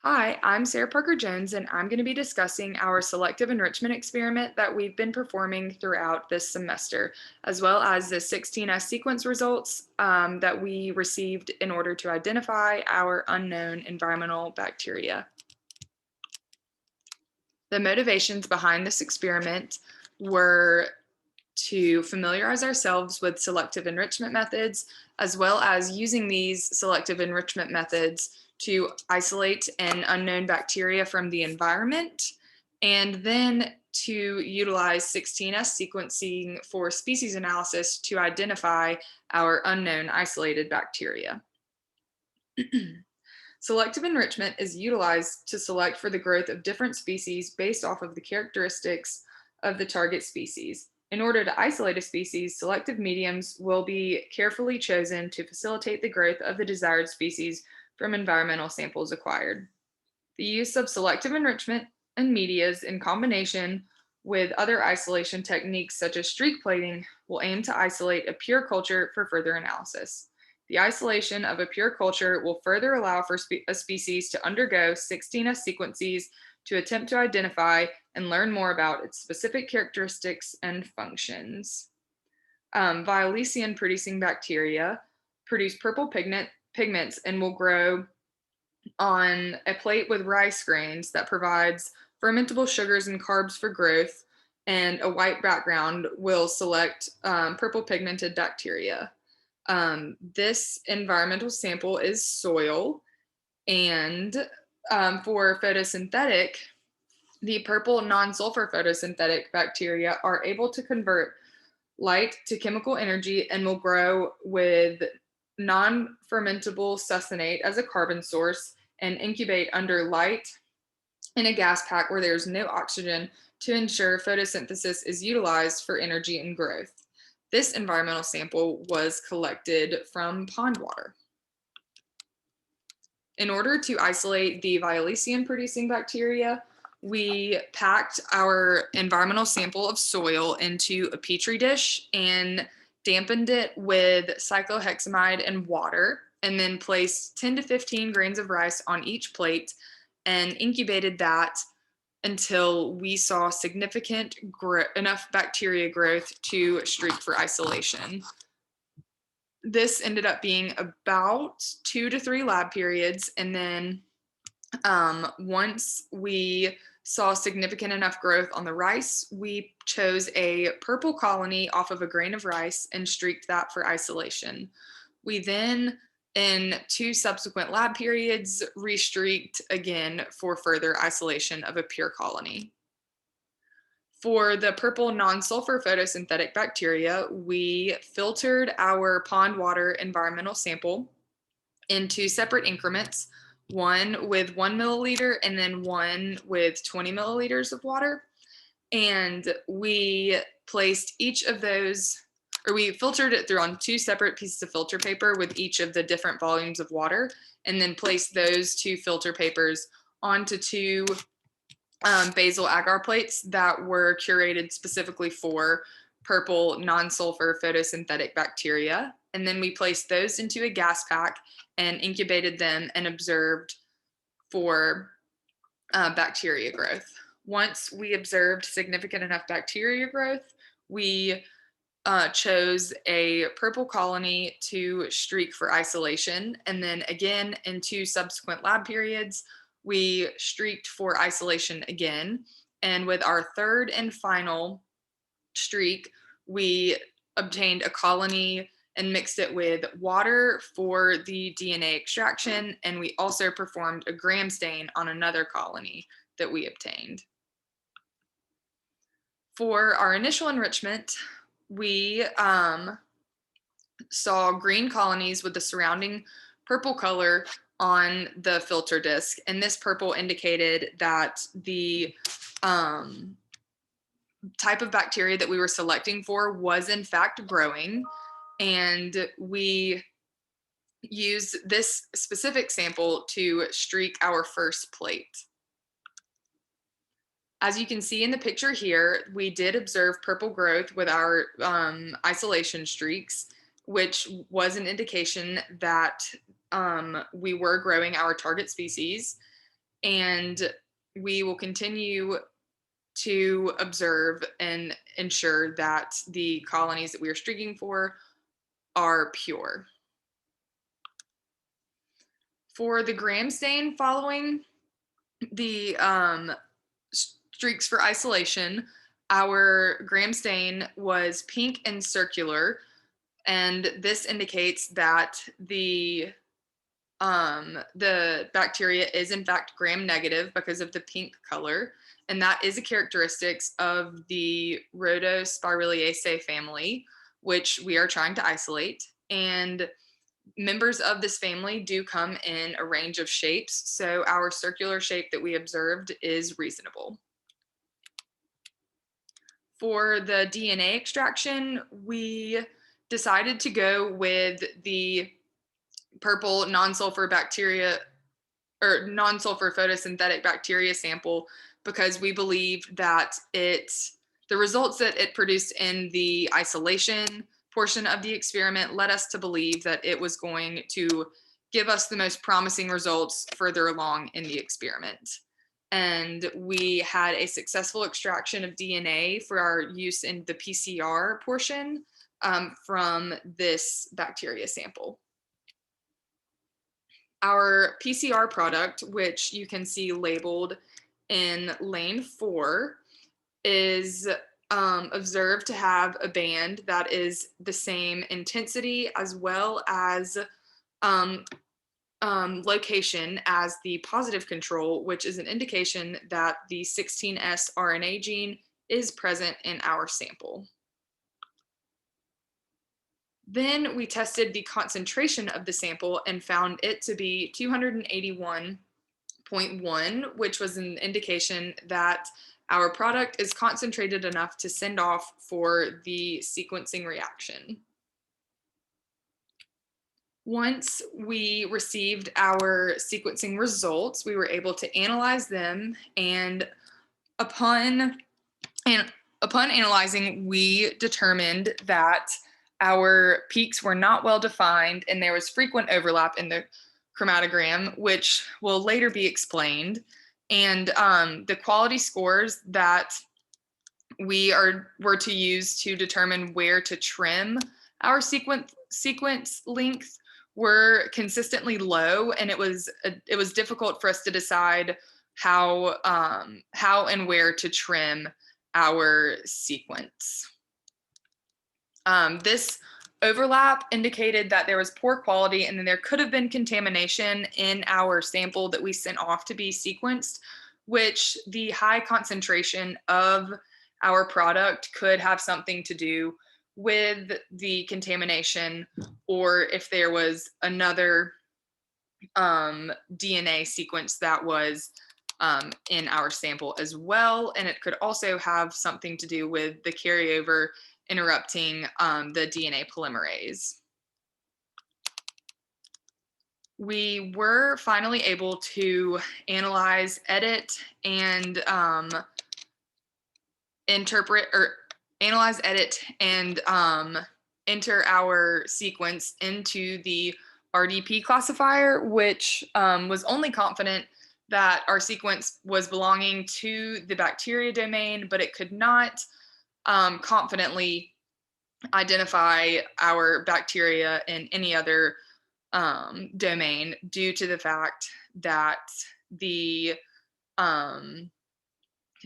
Hi, I'm Sarah Parker Jones, and I'm going to be discussing our selective enrichment experiment that we've been performing throughout this semester, as well as the 16S sequence results that we received in order to identify our unknown environmental bacteria. The motivations behind this experiment were to familiarize ourselves with selective enrichment methods, as well as using these selective enrichment methods to isolate an unknown bacteria from the environment, and then to utilize 16S sequencing for species analysis to identify our unknown isolated bacteria. Selective enrichment is utilized to select for the growth of different species based off of the characteristics of the target species. In order to isolate a species, selective mediums will be carefully chosen to facilitate the growth of the desired species from environmental samples acquired. The use of selective enrichment and medias in combination with other isolation techniques such as streak plating will aim to isolate a pure culture for further analysis. The isolation of a pure culture will further allow for a species to undergo 16S sequences to attempt to identify and learn more about its specific characteristics and functions. Violecian producing bacteria produce purple pigments and will grow on a plate with rice grains that provides fermentable sugars and carbs for growth, and a white background will select purple pigmented bacteria. This environmental sample is soil, and for photosynthetic, the purple non-sulfur photosynthetic bacteria are able to convert light to chemical energy and will grow with non-fermentable succinate as a carbon source and incubate under light in a gas pack where there's no oxygen to ensure photosynthesis is utilized for energy and growth. This environmental sample was collected from pond water. In order to isolate the violecian producing bacteria, we packed our environmental sample of soil into a petri dish and dampened it with cyclohexamide and water, and then placed 10 to 15 grains of rice on each plate and incubated that until we saw significant enough bacteria growth to streak for isolation. This ended up being about 2 to 3 lab periods, and then once we saw significant enough growth on the rice, we chose a purple colony off of a grain of rice and streaked that for isolation. We then, in 2 subsequent lab periods, restreaked again for further isolation of a pure colony. For the purple non-sulfur photosynthetic bacteria, we filtered our pond water environmental sample in 2 separate increments, one with 1 milliliter and then one with 20 milliliters of water. And we placed each of those, or we filtered it through on 2 separate pieces of filter paper with each of the different volumes of water, and then placed those 2 filter papers onto 2 basil agar plates that were curated specifically for purple non-sulfur photosynthetic bacteria. And then we placed those into a gas pack and incubated them and observed for bacteria growth. Once we observed significant enough bacteria growth, we chose a purple colony to streak for isolation. And then again, in 2 subsequent lab periods, we streaked for isolation again. And with our third and final streak, we obtained a colony and mixed it with water for the DNA extraction. And we also performed a gram stain on another colony that we obtained. For our initial enrichment, we saw green colonies with the surrounding purple color on the filter disc, and this purple indicated that the type of bacteria that we were selecting for was in fact growing, and we used this specific sample to streak our first plate. As you can see in the picture here, we did observe purple growth with our isolation streaks, which was an indication that we were growing our target species. and we will continue to observe and ensure that the colonies that we are streaking for are pure. For the gram stain following the streaks for isolation, our gram stain was pink and circular, and this indicates that the bacteria is in fact gram negative because of the pink color, and that is a characteristic of the Rhodospiraliaceae family, which we are trying to isolate. And members of this family do come in a range of shapes, so our circular shape that we observed is reasonable. For the DNA extraction, we decided to go with the purple non-sulfur bacteria or non-sulfur photosynthetic bacteria sample because we believed that the results that it produced in the isolation portion of the experiment led us to believe that it was going to give us the most promising results further along in the experiment. And we had a successful extraction of DNA for our use in the PCR portion from this bacteria sample. Our PCR product, which you can see labeled in lane 4, is observed to have a band that is the same intensity as well as location as the positive control, which is an indication that the 16S RNA gene is present in our sample. Then we tested the concentration of the sample and found it to be 281.1, which was an indication that our product is concentrated enough to send off for the sequencing reaction. Once we received our sequencing results, we were able to analyze them, and upon analyzing, we determined that our peaks were not well defined and there was frequent overlap in the chromatogram, which will later be explained. And the quality scores that we were to use to determine where to trim our sequence length were consistently low, and it was difficult for us to decide how and where to trim our sequence. This overlap indicated that there was poor quality and then there could have been contamination in our sample that we sent off to be sequenced, which the high concentration of our product could have something to do with the contamination, or if there was another DNA sequence that was in our sample as well. And it could also have something to do with the carryover interrupting the DNA polymerase. We were finally able to analyze, edit, and enter our sequence into the RDP classifier, which was only confident that our sequence was belonging to the bacteria domain, but it could not confidently identify our bacteria in any other domain due to the fact that the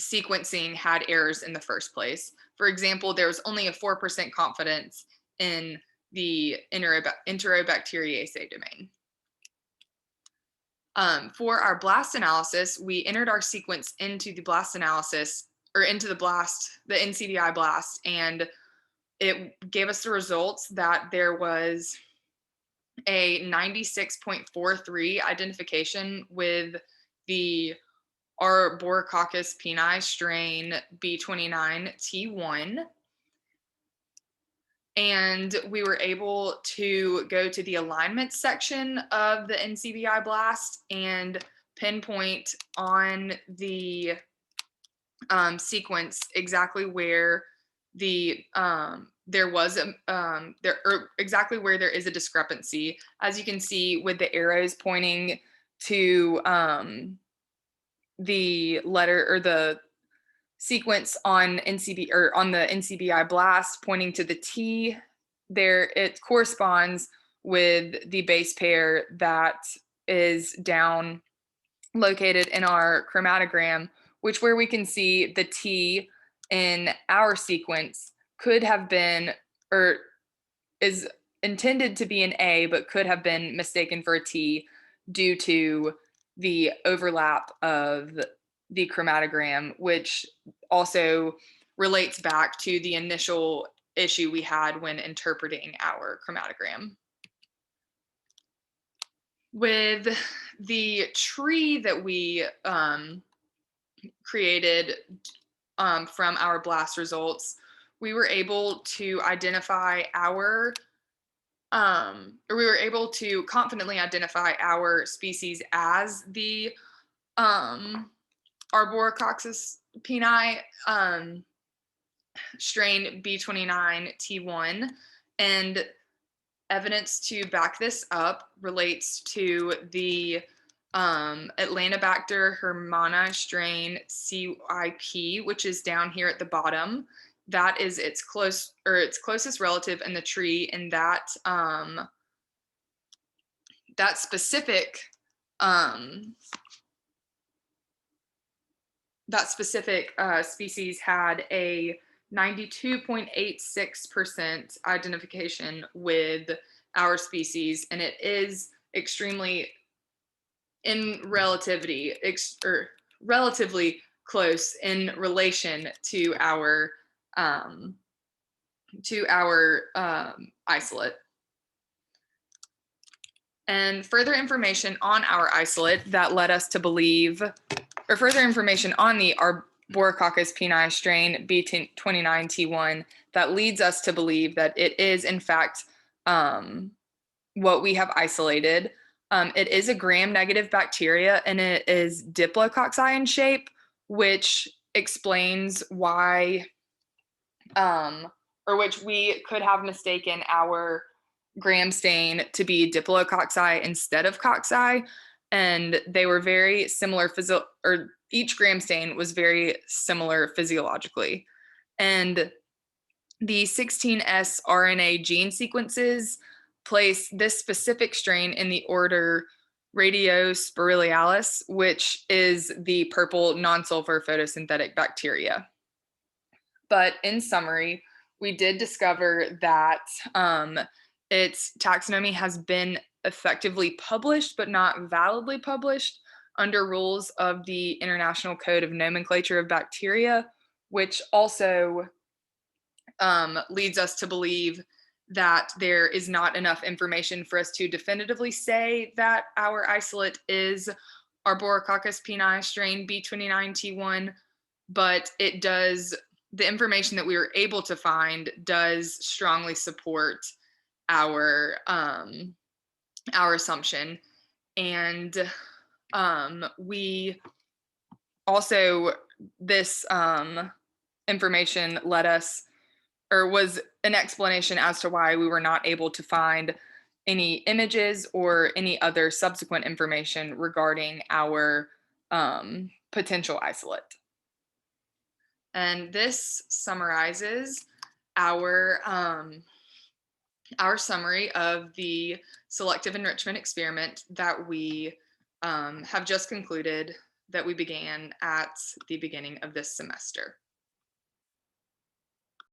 sequencing had errors in the first place. For example, there was only a 4% confidence in the Enterobacteriaceae domain. For our blast analysis, we entered our sequence into the blast analysis, or into the NCBI blast, and it gave us the results that there was a 96.43 identification with the Arboricoccus peni strain B29T1. And we were able to go to the alignment section of the NCBI blast and pinpoint on the sequence exactly where exactly where there is a discrepancy, as you can see with the arrows pointing to the letter or the sequence on NCB or on the NCBI blast pointing to the T, there it corresponds with the base pair that is down located in our chromatogram, which where we can see the T in our sequence could have been or is intended to be an A, but could have been mistaken for a T due to the overlap of the chromatogram, which also relates back to the initial issue we had when interpreting our chromatogram. With the tree that we created from our blast results, we were able to identify our or we were able to confidently identify our species as the Arboricoccus pini strain B29T1, and evidence to back this up relates to the Atlanobacter hermani strain CYP, which is down here at the bottom. That is its closest relative in the tree, and that that specific species had a 92.86% identification with our species, and it is extremely in relatively close in relation to our isolate. And further information on our isolate that led us to believe, or further information on the Arboricoccus pini strain B29T1 that leads us to believe that it is in fact what we have isolated. It is a gram-negative bacteria, and it is diplococci in shape, which explains why, or which we could have mistaken our gram stain to be diplococci instead of cocci, and they were very similar or each gram stain was very similar physiologically. And the 16S RNA gene sequences place this specific strain in the order Radiospiralialis, which is the purple non-sulfur photosynthetic bacteria. But in summary, we did discover that its taxonomy has been effectively published, but not validly published under rules of the International Code of Nomenclature of Bacteria, which also leads us to believe that there is not enough information for us to definitively say that our isolate is Arboricoccus pini strain B29T1, but it does, the information that we were able to find does strongly support our assumption. And we also, this information led us, or was an explanation as to why we were not able to find any images or any other subsequent information regarding our potential isolate. And this summarizes our summary of the selective enrichment experiment that we have just concluded, that we began at the beginning of this semester.